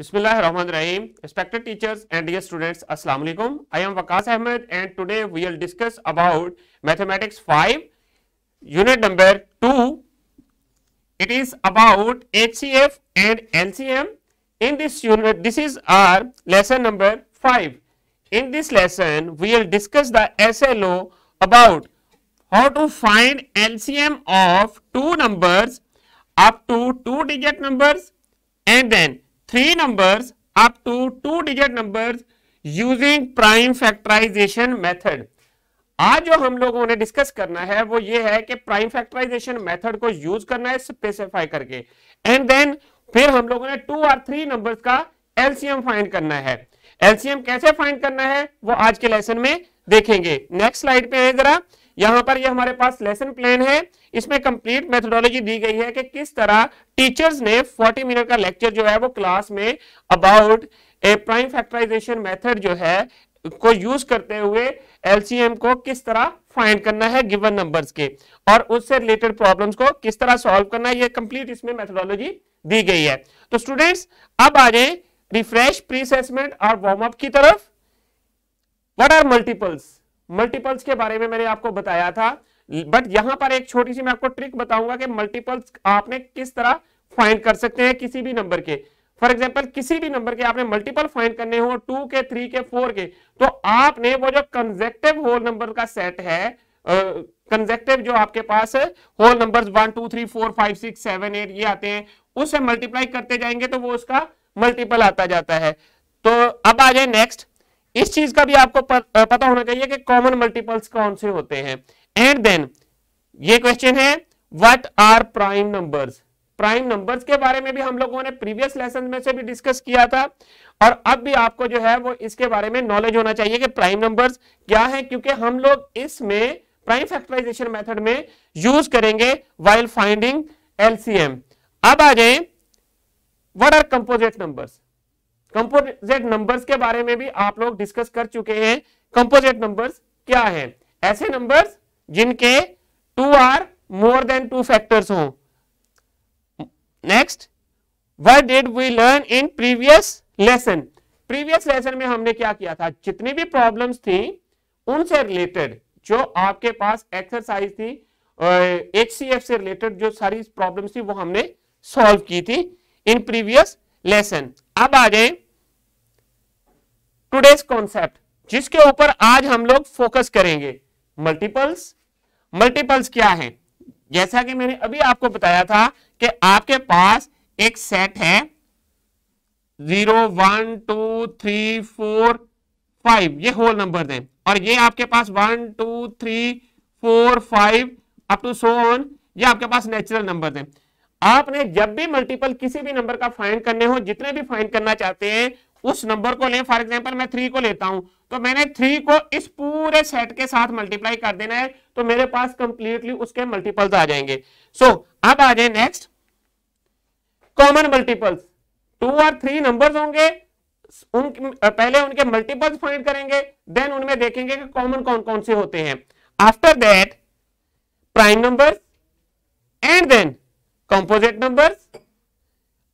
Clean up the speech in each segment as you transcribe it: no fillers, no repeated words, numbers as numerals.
Bismillahirrahmanirrahim. Respected teachers and dear students, Assalamu alaikum. I am Waqas Ahmed and today we will discuss about Mathematics 5, unit number 2. It is about HCF and LCM. In this unit, this is our lesson number 5. In this lesson, we will discuss the SLO about how to find LCM of two numbers up to 2-digit numbers and then 3 numbers up to 2-digit numbers using prime factorization method. आज जो हम लोगों ने discuss करना है वो ये है कि प्राइम फैक्टराइजेशन मेथड को यूज करना है स्पेसिफाई करके एंड देन फिर हम लोगों ने 2 और 3 नंबर्स का एलसीएम फाइंड करना है. एलसीएम कैसे फाइंड करना है वो आज के लेसन में देखेंगे. नेक्स्ट स्लाइड पे है जरा. यहां पर ये हमारे पास लेसन प्लान है. इसमें कंप्लीट मेथोडोलॉजी दी गई है कि किस तरह टीचर्स ने 40 मिनट का लेक्चर जो है वो क्लास में about a prime factorisation method जो है को यूज करते हुए एलसीएम को किस तरह फाइंड करना है गिवन नंबर्स के और उससे रिलेटेड प्रॉब्लम्स को किस तरह सॉल्व करना है. ये कंप्लीट इसमें मेथोडोलॉजी दी गई है. तो स्टूडेंट्स अब आ जाए रिफ्रेश प्री असेसमेंट और वार्म अप की तरफ. What are multiples? मल्टीपल्स के बारे में मैंने आपको बताया था, बट यहां पर एक छोटी सी मैं आपको ट्रिक बताऊंगा कि मल्टीपल्स आपने किस तरह फाइंड कर सकते हैं किसी भी नंबर के. फॉर एग्जांपल किसी भी नंबर के आपने मल्टीपल फाइंड करने हो 2 के 3 के 4 के, तो आपने वो जो कंसेक्टिव होल नंबर का सेट है, कंसेक्टिव जो आपके पास होल नंबर्स 1 2 3 4 5 6 7 8 ये आते हैं, उससे मल्टीप्लाई करते जाएंगे तो वो उसका मल्टीपल आता जाता है. तो अब आ जाए नेक्स्ट. इस चीज का भी आपको पता होना चाहिए कि कॉमन मल्टीपल्स कौन से होते हैं. एंड देन ये क्वेश्चन है what are prime numbers. Prime numbers के बारे में भी हम लोगों ने प्रीवियस लेसन में से भी डिस्कस किया था और अब भी आपको जो है वो इसके बारे में नॉलेज होना चाहिए कि प्राइम नंबर्स क्या है, क्योंकि हम लोग इसमें प्राइम फैक्टराइजेशन मेथड में यूज करेंगे व्हाइल फाइंडिंग एलसीएम. अब आ जाए what are composite numbers. Composite numbers के बारे में भी आप लोग डिस्कस कर चुके हैं. कंपोजिट नंबर्स क्या है? ऐसे नंबर्स जिनके 2 आर मोर देन 2 फैक्टर्स हों. Next, what did we learn in previous lesson. Previous lesson में हमने क्या किया था? जितनी भी प्रॉब्लम्स थी उनसे रिलेटेड जो आपके पास एक्सरसाइज थी, एचसीएफ से रिलेटेड जो सारी प्रॉब्लम्स थी वो हमने सॉल्व की थी इन प्रीवियस लेसन. अब आ जाए टुडेस कॉन्सेप्ट जिसके ऊपर आज हम लोग फोकस करेंगे. मल्टीपल्स. मल्टीपल्स क्या है? जैसा कि मैंने अभी आपको बताया था कि आपके पास एक सेट है 0 1 2 3 4 5 ये होल नंबर हैं और ये आपके पास 1 2 3 4 5 अप टू सो ऑन ये आपके पास नेचुरल नंबर हैं. आपने जब भी मल्टीपल किसी भी नंबर का फाइंड करने हो, जितने भी फाइंड करना चाहते हैं उस नंबर को लें. फॉर एग्जांपल मैं 3 को लेता हूं तो मैंने 3 को इस पूरे सेट के साथ मल्टीप्लाई कर देना है तो मेरे पास कंप्लीटली उसके मल्टीपल्स आ जाएंगे. सो अब आ जाए नेक्स्ट कॉमन मल्टीपल्स. 2 और 3 नंबर्स होंगे, पहले उनके मल्टीपल्स फाइंड करेंगे, देन उनमें देखेंगे कि कॉमन कौन कौन से होते हैं. After that prime numbers and then composite numbers.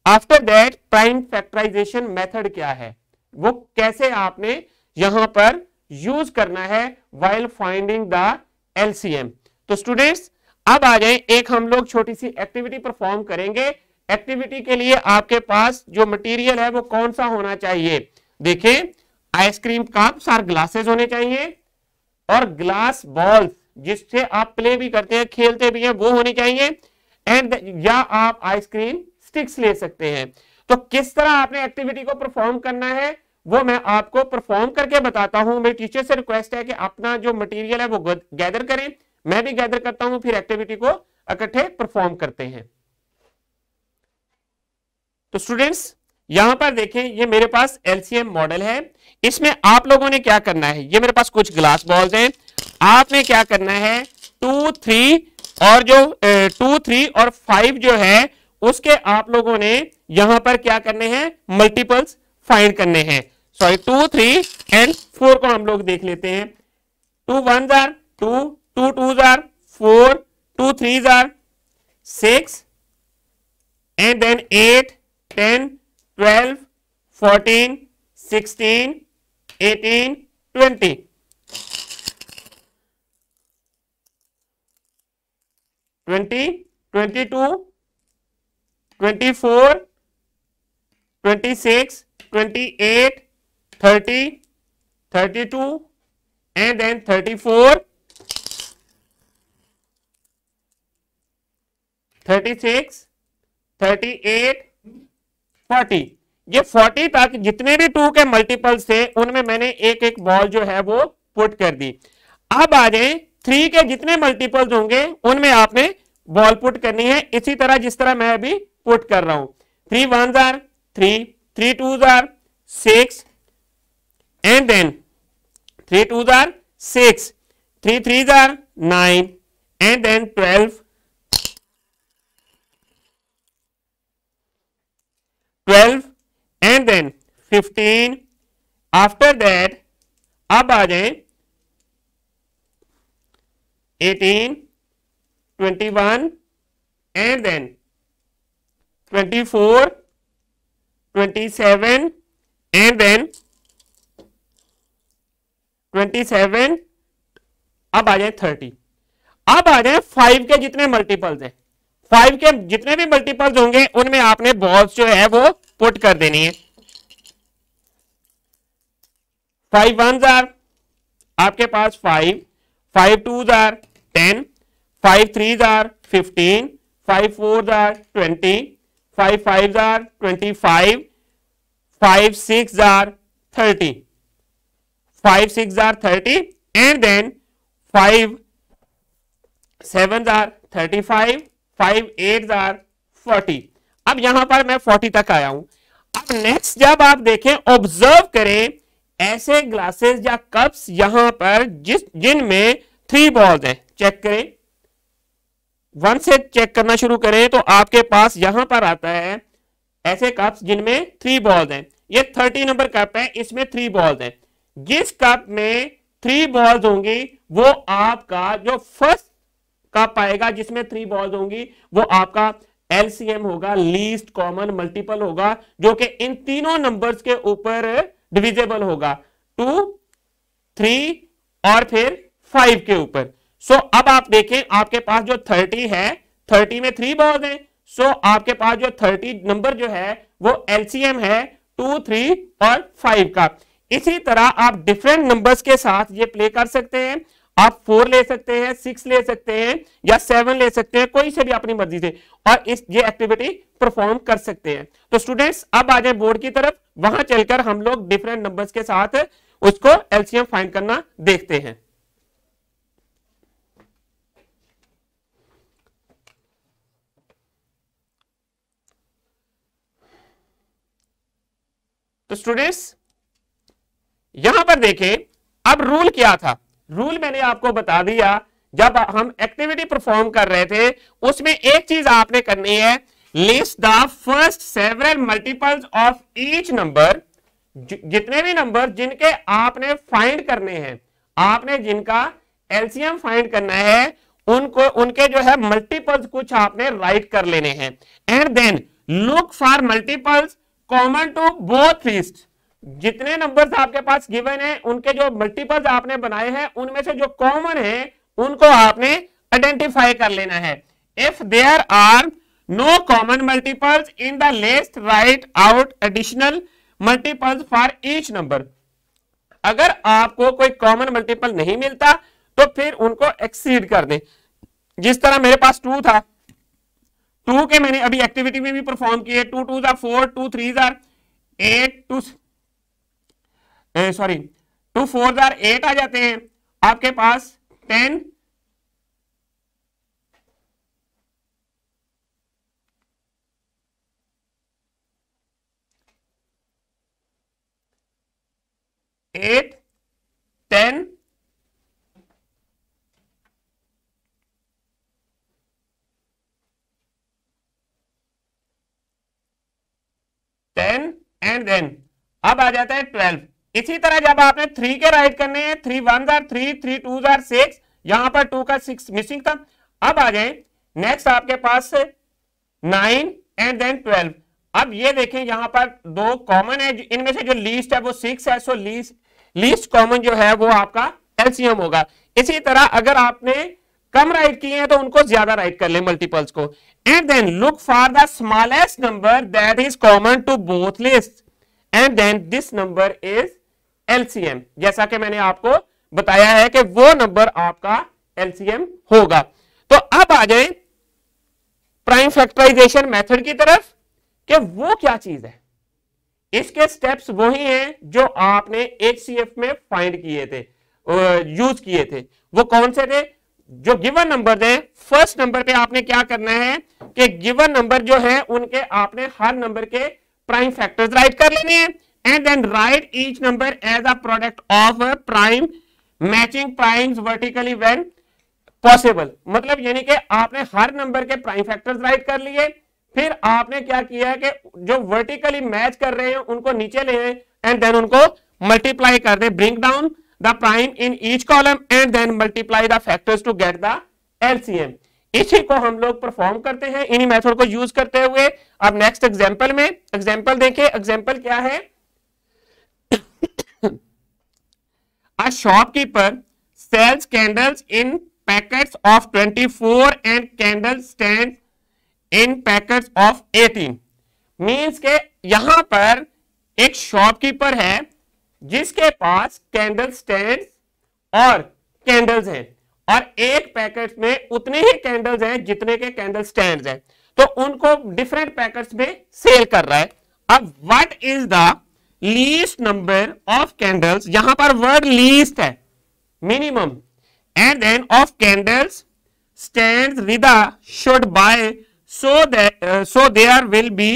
After that prime factorisation method क्या है, वो कैसे आपने यहां पर यूज करना है व्हाइल फाइंडिंग द एलसीएम. तो स्टूडेंट्स अब आ जाए एक हम लोग छोटी सी एक्टिविटी परफॉर्म करेंगे. एक्टिविटी के लिए आपके पास जो मटेरियल है वो कौन सा होना चाहिए? देखें, आइसक्रीम कप्स और ग्लासेस होने चाहिए और ग्लास बॉल्स जिससे आप प्ले भी करते हैं खेलते भी हैं वो होनी चाहिए, एंड या आप आइसक्रीम स्टिक्स ले सकते हैं. तो किस तरह आपने एक्टिविटी को परफॉर्म करना है वो मैं आपको परफॉर्म करके बताता हूं. मेरी टीचर से रिक्वेस्ट है कि अपना जो मटेरियल है वो गैदर करें, मैं भी गैदर करता हूं, फिर एक्टिविटी को इकट्ठे परफॉर्म करते हैं. तो स्टूडेंट्स यहां पर देखें, ये मेरे पास एलसीएम मॉडल है. इसमें आप लोगों ने क्या करना है, ये मेरे पास कुछ ग्लास बॉल्स हैं, आपने क्या करना है 2 3 और जो 2 3 और 5 जो है उसके आप लोगों ने यहां पर क्या करने हैं मल्टीपल्स फाइंड करने हैं. सॉरी 2 3 एंड 4 को हम लोग देख लेते हैं. 2 1s are 2, 2 2s are 4, 2 3s are 6 and then 8 10 12 14, 16, 18, 20, 22, 24, 26, 28, 30, 32, and then 34, 36, 38, 40। ये 40 तक जितने भी 2 के मल्टीपल्स थे उनमें मैंने एक एक बॉल जो है वो पुट कर दी। अब आ जाए 3 के जितने मल्टीपल्स होंगे उनमें आपने बॉल पुट करनी है, इसी तरह जिस तरह मैं अभी पुट कर रहा हूं। 3 1s are 3, 3 2s are 6, and then 3 2s are 6, 3 3s are 9, and then 12, 12, and then 15। After that अब आ जाए 18, 21, and then 24, 27, and then 27। अब आ जाए 30। अब आ जाए 5 के जितने मल्टीपल्स हैं, 5 के जितने भी मल्टीपल्स होंगे उनमें आपने बॉल्स जो है वो पुट कर देनी है। 5 1s are आपके पास 5, 5 2s are 10, 5 3s are 15, 5 4s are 20, 5 5s are 25, 5 6s are 30, 5 6s are 30, and then 5 7s are 35, 5 8s are 40। अब यहां पर मैं 40 तक आया हूं। अब नेक्स्ट जब आप देखें, ऑब्जर्व करें ऐसे ग्लासेस या कप्स यहां पर जिनमें 3 बॉल्स हैं, चेक करें, 1 से चेक करना शुरू करें तो आपके पास यहां पर आता है ऐसे कप्स जिनमें 3 बॉल्स हैं। ये 30 नंबर कप है, इसमें 3 बॉल्स हैं। जिस कप में 3 बॉल्स होंगी वो आपका जो फर्स्ट कप आएगा जिसमें 3 बॉल्स होंगी वो आपका एलसीएम होगा, लीस्ट कॉमन मल्टीपल होगा, जो कि इन तीनों नंबर्स के ऊपर डिविजिबल होगा, 2, 3 और फिर 5 के ऊपर। सो अब आप देखें आपके पास जो 30 है, 30 में 3 बॉल्स हैं, सो आपके पास जो 30 नंबर जो है वो एलसीएम है 2, 3 और 5 का। इसी तरह आप डिफरेंट नंबर्स के साथ ये प्ले कर सकते हैं। आप 4 ले सकते हैं, 6 ले सकते हैं या 7 ले सकते हैं, कोई से भी अपनी मर्जी से, और ये एक्टिविटी परफॉर्म कर सकते हैं। तो स्टूडेंट्स अब आ जाए बोर्ड की तरफ, वहां चलकर हम लोग डिफरेंट नंबर्स के साथ उसको एलसीएम फाइंड करना देखते हैं। तो स्टूडेंट्स यहां पर देखें, अब रूल क्या था। रूल मैंने आपको बता दिया, जब हम एक्टिविटी परफॉर्म कर रहे थे उसमें एक चीज आपने करनी है, list the first several multiples of each number. जितने भी नंबर जिनके आपने फाइंड करने हैं, आपने जिनका एलसीएम फाइंड करना है, उनको उनके जो है मल्टीपल्स कुछ आपने राइट कर लेने हैं। And then look for multiples common to both list. जितने नंबर्स आपके पास गिवन है उनके जो मल्टीपल्स आपने बनाए हैं उनमें से जो कॉमन है उनको आपने आइडेंटिफाई कर लेना है। If there are no common multiples in the list, write out additional multiples for each number. अगर आपको कोई कॉमन मल्टीपल नहीं मिलता तो फिर उनको एक्सीड कर दें। जिस तरह मेरे पास 2 था, 2 के मैंने अभी एक्टिविटी में भी परफॉर्म किए। 2 2s are 4, 2 3s are 8, 2 4s are 8 आ जाते हैं आपके पास 10, 8, 10, 10 एंड देन अब आ जाता है 12। इसी तरह जब आपने 3 के राइट करने हैं, 3 1s are 3, 3 2s are 6, यहां पर 2 का 6 मिसिंग था। अब आ जाए नेक्स्ट आपके पास 9 एंड देन 12। अब ये देखें यहां पर दो कॉमन है, इनमें से जो लीस्ट है वो 6 है, सो लीस्ट कॉमन जो है वो आपका एलसीएम होगा। इसी तरह अगर आपने कम राइट किए हैं तो उनको ज्यादा राइट कर ले मल्टीपल्स को। And then look for the smallest number that is common to both list and then this number is LCM. जैसा कि मैंने आपको बताया है कि वो नंबर आपका एलसीएम होगा। तो अब आ जाए प्राइम फैक्टराइजेशन मेथड की तरफ कि वो क्या चीज है। इसके स्टेप्स वही हैं जो आपने एचसीएफ में फाइंड किए थे, यूज किए थे। वो कौन से थे? जो गिवन नंबर है, फर्स्ट नंबर पे आपने क्या करना है कि गिवन नंबर जो है उनके आपने हर नंबर के प्राइम फैक्टर्स राइट कर लेने हैं and then write each number as a product of prime matching primes vertically when possible. मतलब यानी कि आपने हर नंबर के प्राइम फैक्टर्स राइट कर लिए, फिर आपने क्या किया है कि जो वर्टिकली मैच कर रहे हैं उनको नीचे ले आए एंड देन उनको मल्टीप्लाई कर दे, bring down the prime in each column and then multiply the factors to get the LCM. इसी को हम लोग परफॉर्म करते हैं इन्हीं मेथड को यूज करते हुए। अब नेक्स्ट एग्जांपल में एग्जांपल देखिए। एग्जांपल क्या है? A shopkeeper sells candles in packets of 24 and candle stands in packets of 18। Means के यहां पर एक शॉपकीपर है जिसके पास कैंडल स्टैंड और कैंडल्स हैं और एक पैकेट में उतने ही कैंडल्स हैं जितने के कैंडल स्टैंड्स हैं, तो उनको डिफरेंट पैकेट्स में सेल कर रहा है। अब what is the least number of candles, यहां पर वर्ड लीस्ट है, minimum, and then of candles stands with a should by so there will be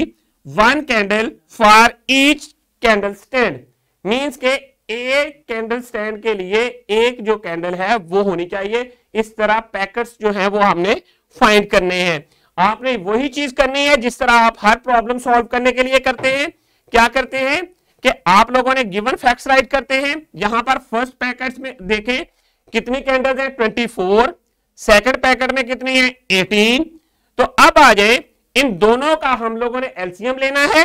one candle for each candle stand। Means के एक कैंडल स्टैंड के लिए एक जो candle है वो होनी चाहिए। इस तरह पैकेट्स जो है वो हमने फाइंड करने हैं। आपने वही चीज करनी है जिस तरह आप हर प्रॉब्लम सॉल्व करने के लिए करते हैं। क्या करते हैं कि आप लोगों ने गिवन फैक्ट्स राइट करते हैं। यहां पर फर्स्ट पैकेट्स में देखें कितनी कैंडल्स है 24, सेकंड पैकेट में कितनी है 18। तो अब आ जाए इन दोनों का हम लोगों ने एलसीएम लेना है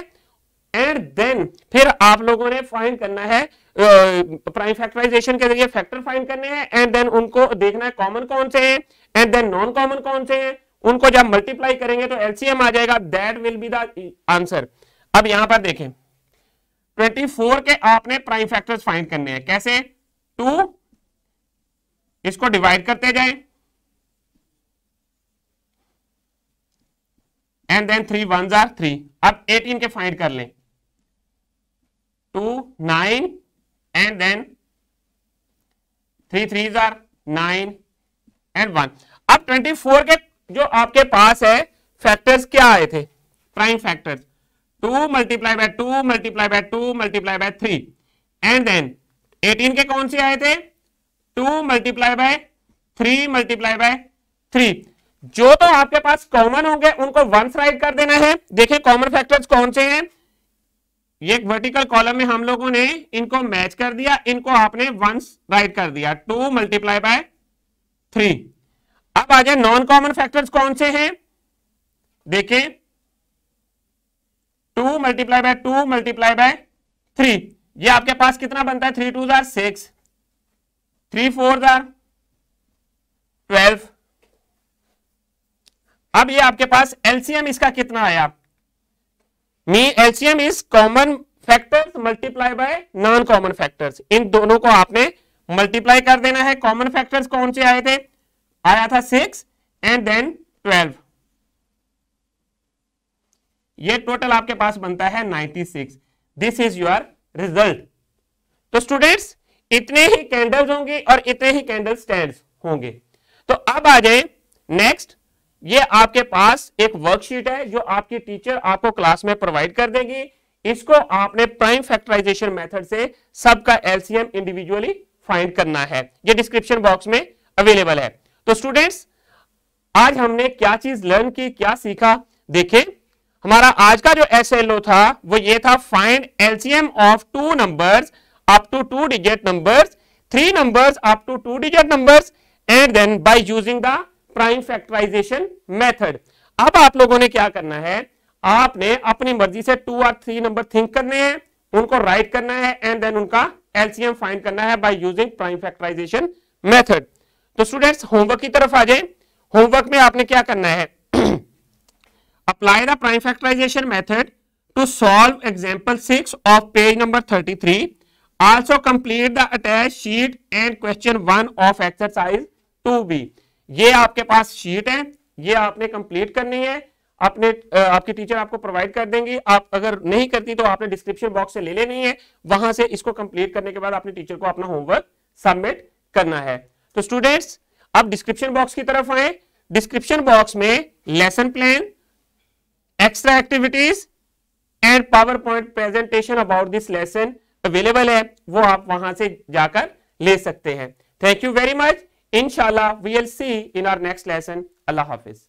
एंड देन फिर आप लोगों ने फाइंड करना है प्राइम फैक्टराइजेशन के जरिए फैक्टर फाइंड करने हैं एंड देन उनको देखना है कॉमन कौन से हैं एंड देन नॉन कॉमन कौन से हैं। उनको जब मल्टीप्लाई करेंगे तो एलसीएम आ जाएगा, that will be the answer. अब यहां पर देखें 24 के आपने प्राइम फैक्टर्स फाइंड करने हैं। कैसे? 2 इसको डिवाइड करते जाएं एंड देन 3 1s are 3। अब 18 के फाइंड कर लें 2 9 and then 3 3s are 9 and 1। अब 24 के जो आपके पास है फैक्टर्स क्या आए थे? Prime factors 2 multiply by 2 multiply by 2 multiply by 3 and then 18 के कौन से आए थे? 2 मल्टीप्लाई बाय 3 मल्टीप्लाई बाय 3। जो तो आपके पास कॉमन होंगे उनको वंस राइट कर देना है। देखिए कॉमन फैक्टर्स कौन से हैं। ये वर्टिकल कॉलम में हम लोगों ने इनको मैच कर दिया, इनको आपने वंस राइट कर दिया 2 मल्टीप्लाई बाय 3। अब आ जाए नॉन कॉमन फैक्टर्स कौन से हैं। देखें 2 मल्टीप्लाई बाय 2 मल्टीप्लाई बाय 3, ये आपके पास कितना बनता है? 3 2s are 6, 3 4s are 12। अब ये आपके पास एलसीएम इसका कितना आया? LCM is common factors multiply by non common factors. इन दोनों को आपने मल्टीप्लाई कर देना है। कॉमन फैक्टर्स कौन से आए थे? आया था 6 एंड देन 12। ये टोटल आपके पास बनता है 96। This is your result. तो स्टूडेंट्स इतने ही कैंडल्स होंगे और इतने ही कैंडल स्टैंड्स होंगे। तो अब आ जाए नेक्स्ट, ये आपके पास एक वर्कशीट है जो आपकी टीचर आपको क्लास में प्रोवाइड कर देगी। इसको आपने प्राइम फैक्टराइजेशन मेथड से सबका एलसीएम इंडिविजुअली फाइंड करना है। ये डिस्क्रिप्शन बॉक्स में अवेलेबल है। तो स्टूडेंट्स आज हमने क्या चीज लर्न की, क्या सीखा? देखें हमारा आज का जो एसएलओ था वो ये था, find LCM of 2 numbers up to 2 digit numbers, 3 numbers up to 2 digit numbers and then by using the prime factorisation method. अब आप लोगों ने क्या करना है, आपने अपनी मर्जी से 2 और 3 नंबर थिंक करने हैं, उनको राइट करना है एंड देन उनका एलसीएम फाइंड करना है by using prime factorisation method. तो स्टूडेंट्स होमवर्क की तरफ आ जाए। होमवर्क में आपने क्या करना है, apply the prime factorisation method to solve example 6 of page number 33। Also complete the attach sheet and question 1 of exercise 2B। ये आपके पास शीट है, ये आपने कंप्लीट करनी है, अपने आपके टीचर आपको प्रोवाइड कर देंगे। आप अगर नहीं करती तो आपने डिस्क्रिप्शन बॉक्स से ले लेनी है, वहां से इसको कंप्लीट करने के बाद अपने टीचर को अपना होमवर्क सबमिट करना है। तो स्टूडेंट्स अब डिस्क्रिप्शन बॉक्स की तरफ आए। डिस्क्रिप्शन बॉक्स में lesson plan, extra activities and PowerPoint presentation about this lesson available है, वो आप वहां से जाकर ले सकते हैं। Thank you very much. इंशाल्लाह we will see in our next lesson. अल्लाह हाफिज।